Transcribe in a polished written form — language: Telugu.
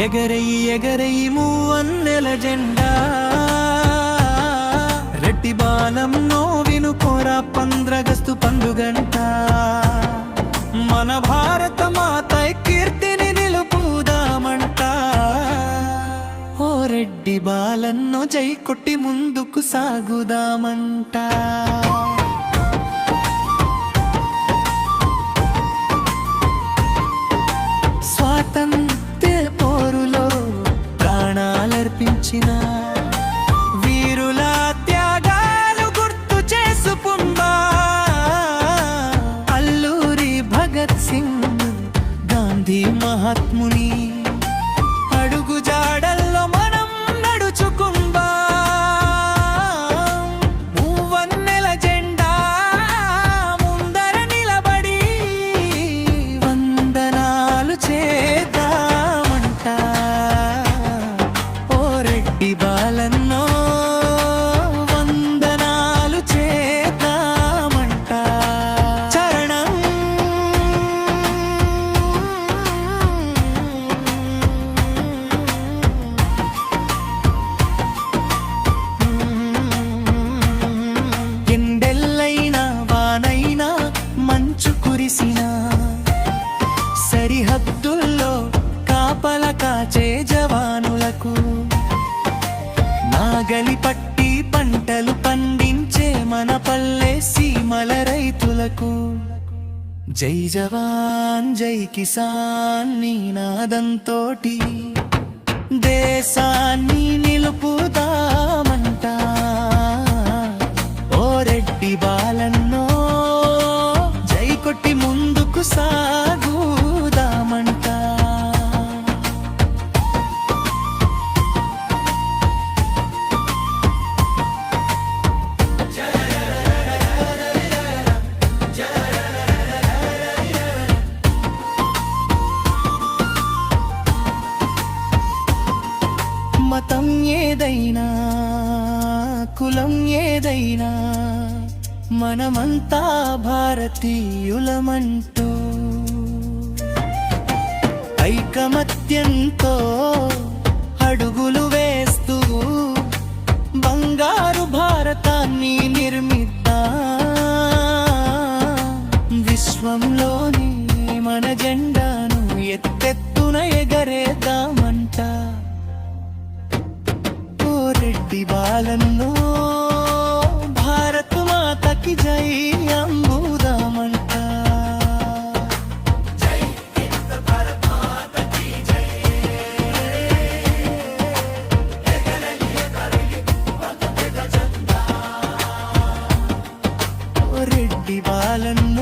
ఎగరయి ఎగరయి మూవన్నెల జెండా రెడ్డి బాలం నోవిను కోరా పంద్రగస్తు పండుగంట మన భారత మాత కీర్తిని నిలుపుదామంట ఓ రెడ్డి బాలన్నో జై కొట్టి ముందుకు సాగుదామంట స్వాతంత్ర్య పోరులో ప్రాణాలర్పించిన వీరుల త్యాగాలు గుర్తు చేసుకుందా అల్లూరి భగత్ సింగ్ గాంధీ మహాత్ముని అడుగు జాడల్లో మనం నడుచుకుందా మూవన్నెల జెండా ముందర నిలబడి వందనాలు చేద్దామంట ఓ రెడ్డి బాలన్నో వందనాలు చేద్దామంట చరణం ఎండెల్లైనా వానైనా మంచు కురిసినా సరిహద్దుల్లో కాపల కాచే జవానులకు నాగలి పట్టి పంటలు పండించే మన పల్లె సీమల రైతులకు జై జవాన్ జై కిసాన్ నినాదంతోటి దేశాన్ని నిలుపుదామంట ఓ రెడ్డి బాలన్నో జై కొట్టి ముందుకు సాగుదామంట మతం ఏదైనా కులం ఏదైనా మనమంతా భారతీయులమంటూ ఐకమత్యంతో అడుగులు వేస్తూ బంగారు భారతాన్ని నిర్మిద్దాం విశ్వంలోని మన జెండాను ఎత్తెత్తున ఎగరేద్దామంట ఓ రెడ్డి బాలన్నో భారత మాతకి జై అంబుదామంట ఓ రెడ్డి బాలన్నో